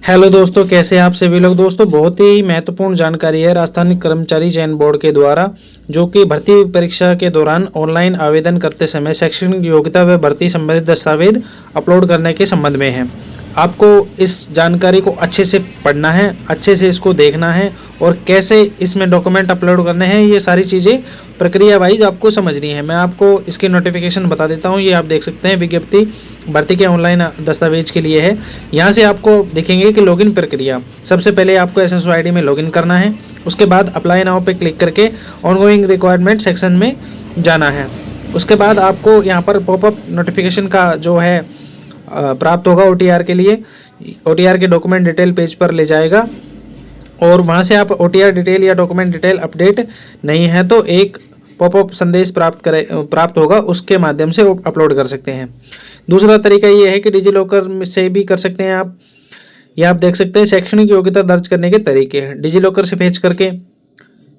Hello दोस्तों, कैसे हैं आप सभी लोग। दोस्तों, बहुत ही महत्वपूर्ण जानकारी है राजस्थान कर्मचारी चयन बोर्ड के द्वारा, जो कि भर्ती परीक्षा के दौरान ऑनलाइन आवेदन करते समय शैक्षणिक योग्यता व भर्ती संबंधित दस्तावेज अपलोड करने के संबंध में है। आपको इस जानकारी को अच्छे से पढ़ना है, अच्छे से इसको देखना है और कैसे इसमें डॉक्यूमेंट अपलोड करने हैं, ये सारी चीज़ें प्रक्रिया वाइज आपको समझनी है। मैं आपको इसके नोटिफिकेशन बता देता हूँ। ये आप देख सकते हैं, विज्ञप्ति भर्ती के ऑनलाइन दस्तावेज के लिए है। यहाँ से आपको देखेंगे कि लॉगिन प्रक्रिया। सबसे पहले आपको SSO ID में लॉगिन करना है। उसके बाद अप्लाई नाउ पे क्लिक करके ऑनगोइंग रिक्वायरमेंट सेक्शन में जाना है। उसके बाद आपको यहाँ पर पॉपअप नोटिफिकेशन का जो है प्राप्त होगा OTR के लिए। OTR के डॉक्यूमेंट डिटेल पेज पर ले जाएगा और वहाँ से आप OTR डिटेल या डॉक्यूमेंट डिटेल अपडेट नहीं है तो एक पॉपअप संदेश प्राप्त होगा, उसके माध्यम से अपलोड कर सकते हैं। दूसरा तरीका ये है कि डिजी लॉकर से भी कर सकते हैं आप। ये आप देख सकते हैं शैक्षणिक योग्यता दर्ज करने के तरीके हैं। डिजी लॉकर से फेच करके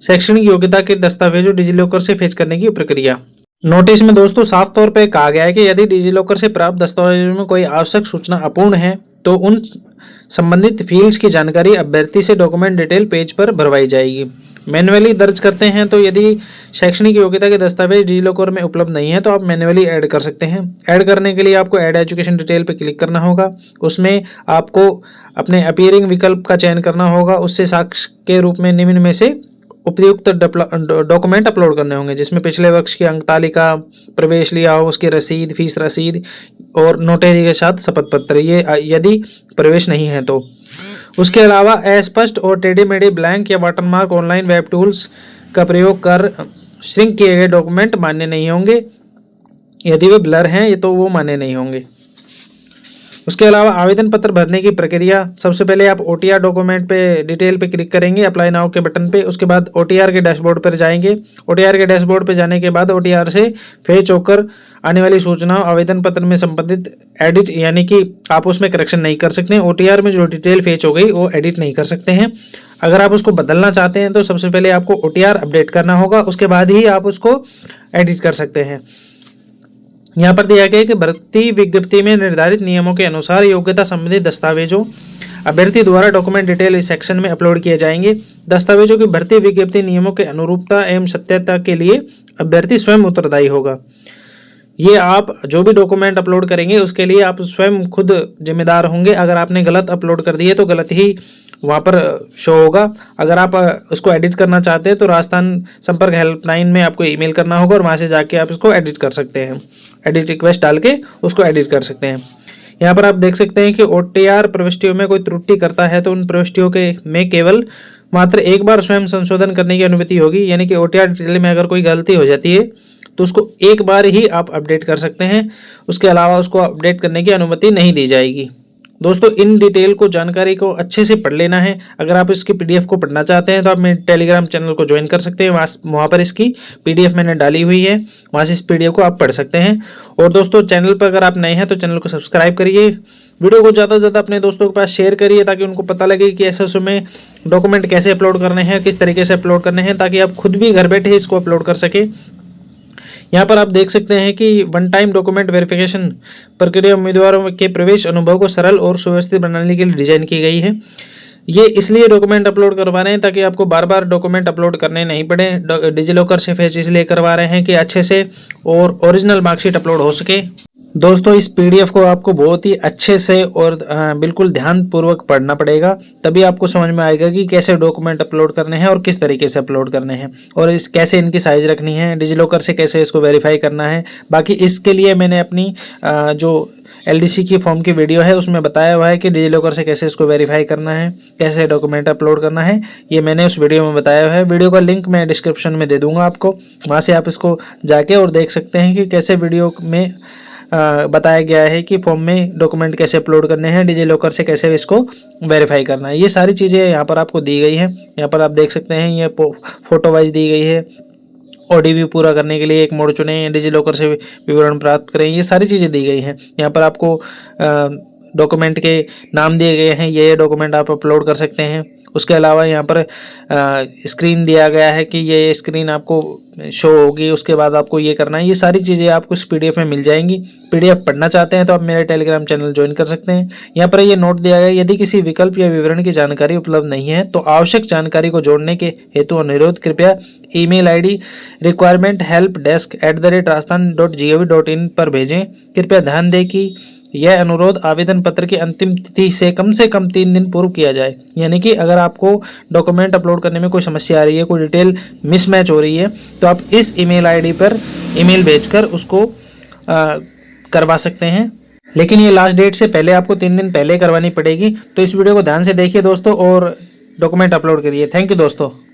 शैक्षणिक योग्यता के दस्तावेजों डिजी लॉकर से फेच करने की प्रक्रिया। नोटिस में दोस्तों साफ तौर पर कहा गया है कि यदि डिजी लॉकर से प्राप्त दस्तावेजों में कोई आवश्यक सूचना अपूर्ण है तो उन संबंधित फील्ड्स की जानकारी अभ्यर्थी से डॉक्यूमेंट डिटेल पेज पर भरवाई जाएगी। मैन्युअली दर्ज करते हैं तो यदि शैक्षणिक योग्यता के दस्तावेज डिजी लॉकर में उपलब्ध नहीं है तो आप मैन्युअली ऐड कर सकते हैं। ऐड करने के लिए आपको ऐड एजुकेशन डिटेल पर क्लिक करना होगा। उसमें आपको अपने अपीयरिंग विकल्प का चयन करना होगा। उससे साक्ष्य के रूप में निम्न में से उपयुक्त डॉक्यूमेंट अपलोड करने होंगे, जिसमें पिछले वर्ष की अंक तालिका, प्रवेश लिया हो उसकी रसीद, फीस रसीद और नोटरी के साथ शपथ पत्र, ये यदि प्रवेश नहीं है तो। उसके अलावा अस्पष्ट और टेढ़े मेढ़े ब्लैंक या वाटरमार्क ऑनलाइन वेब टूल्स का प्रयोग कर श्रिंक किए गए डॉक्यूमेंट मान्य नहीं होंगे। यदि वे ब्लर हैं ये तो वो मान्य नहीं होंगे। उसके अलावा आवेदन पत्र भरने की प्रक्रिया। सबसे पहले आप OTR डॉक्यूमेंट पे डिटेल पे क्लिक करेंगे, अप्लाई नाउ के बटन पे। उसके बाद OTR के डैशबोर्ड पर जाएंगे। OTR के डैशबोर्ड पे जाने के बाद OTR से फेच होकर आने वाली सूचनाओं आवेदन पत्र में संबंधित एडिट, यानी कि आप उसमें करेक्शन नहीं कर सकते हैं। OTR में जो डिटेल फेच हो गई वो एडिट नहीं कर सकते हैं। अगर आप उसको बदलना चाहते हैं तो सबसे पहले आपको OTR अपडेट करना होगा, उसके बाद ही आप उसको एडिट कर सकते हैं। यहाँ पर दिया गया है कि भर्ती विज्ञप्ति में निर्धारित नियमों के अनुसार योग्यता संबंधित दस्तावेजों अभ्यर्थी द्वारा डॉक्यूमेंट डिटेल इस सेक्शन में अपलोड किए जाएंगे। दस्तावेजों की भर्ती विज्ञप्ति नियमों के अनुरूपता एवं सत्यता के लिए अभ्यर्थी स्वयं उत्तरदायी होगा। ये आप जो भी डॉक्यूमेंट अपलोड करेंगे उसके लिए आप स्वयं खुद जिम्मेदार होंगे। अगर आपने गलत अपलोड कर दिए तो गलत ही वहाँ पर शो होगा। अगर आप उसको एडिट करना चाहते हैं तो राजस्थान संपर्क हेल्पलाइन में आपको ईमेल करना होगा और वहाँ से जाके आप इसको एडिट कर सकते हैं। एडिट रिक्वेस्ट डाल के उसको एडिट कर सकते हैं। यहाँ पर आप देख सकते हैं कि OTR प्रविष्टियों में कोई त्रुटि करता है तो उन प्रविष्टियों के में केवल मात्र एक बार स्वयं संशोधन करने की अनुमति होगी। यानी कि OTR डिटेल में अगर कोई गलती हो जाती है तो उसको एक बार ही आप अपडेट कर सकते हैं, उसके अलावा उसको अपडेट करने की अनुमति नहीं दी जाएगी। दोस्तों, इन डिटेल को जानकारी को अच्छे से पढ़ लेना है। अगर आप इसकी PDF को पढ़ना चाहते हैं तो आप मेरे टेलीग्राम चैनल को ज्वाइन कर सकते हैं। वहाँ पर इसकी PDF मैंने डाली हुई है, वहाँ से इस PDF को आप पढ़ सकते हैं। और दोस्तों, चैनल पर अगर आप नए हैं तो चैनल को सब्सक्राइब करिए। वीडियो को ज़्यादा से ज़्यादा अपने दोस्तों के पास शेयर करिए ताकि उनको पता लगे कि SSO में डॉक्यूमेंट कैसे अपलोड करने हैं, किस तरीके से अपलोड करने हैं, ताकि आप खुद भी घर बैठे इसको अपलोड कर सके। यहाँ पर आप देख सकते हैं कि वन टाइम डॉक्यूमेंट वेरिफिकेशन प्रक्रिया उम्मीदवारों के प्रवेश अनुभव को सरल और सुव्यवस्थित बनाने के लिए डिजाइन की गई है। ये इसलिए डॉक्यूमेंट अपलोड करवा रहे हैं ताकि आपको बार बार डॉक्यूमेंट अपलोड करने नहीं पड़े। डिजी लॉकर से फेच इसलिए करवा रहे हैं कि अच्छे से और ओरिजिनल मार्कशीट अपलोड हो सके। दोस्तों, इस PDF को आपको बहुत ही अच्छे से और बिल्कुल ध्यानपूर्वक पढ़ना पड़ेगा, तभी आपको समझ में आएगा कि कैसे डॉक्यूमेंट अपलोड करने हैं और किस तरीके से अपलोड करने हैं और इस कैसे इनकी साइज रखनी है, डिजी लॉकर से कैसे इसको वेरीफाई करना है। बाकी इसके लिए मैंने अपनी जो LDC की फॉर्म की वीडियो है उसमें बताया हुआ है कि डिजी लॉकर से कैसे इसको वेरीफाई करना है, कैसे डॉक्यूमेंट अपलोड करना है। ये मैंने उस वीडियो में बताया हुआ है। वीडियो का लिंक मैं डिस्क्रिप्शन में दे दूंगा आपको, वहाँ से आप इसको जाके और देख सकते हैं कि कैसे वीडियो में बताया गया है कि फॉर्म में डॉक्यूमेंट कैसे अपलोड करने हैं, डिजी लॉकर से कैसे इसको वेरीफाई करना है। ये सारी चीज़ें यहाँ पर आपको दी गई हैं। यहाँ पर आप देख सकते हैं ये फोटो वाइज दी गई है। ODV पूरा करने के लिए एक मोड चुनें, डिजी लॉकर से विवरण प्राप्त करें, ये सारी चीज़ें दी गई हैं। यहाँ पर आपको डॉक्यूमेंट के नाम दिए गए हैं, ये डॉक्यूमेंट आप अपलोड कर सकते हैं। उसके अलावा यहाँ पर स्क्रीन दिया गया है कि ये स्क्रीन आपको शो होगी, उसके बाद आपको ये करना है। ये सारी चीज़ें आपको इस पीडीएफ में मिल जाएंगी। पीडीएफ पढ़ना चाहते हैं तो आप मेरे टेलीग्राम चैनल ज्वाइन कर सकते हैं। यहाँ पर ये नोट दिया गया है, यदि किसी विकल्प या विवरण की जानकारी उपलब्ध नहीं है तो आवश्यक जानकारी को जोड़ने के हेतु अनुरोध कृपया ईमेल आईडी requirement@rajasthan.gov.in पर भेजें। कृपया ध्यान दें कि यह अनुरोध आवेदन पत्र की अंतिम तिथि से कम 3 दिन पूर्व किया जाए। यानी कि अगर आपको डॉक्यूमेंट अपलोड करने में कोई समस्या आ रही है, कोई डिटेल मिसमैच हो रही है, तो आप इस ईमेल आईडी पर ईमेल भेजकर उसको करवा सकते हैं। लेकिन ये लास्ट डेट से पहले आपको 3 दिन पहले करवानी पड़ेगी। तो इस वीडियो को ध्यान से देखिए दोस्तों और डॉक्यूमेंट अपलोड करिए। थैंक यू दोस्तों।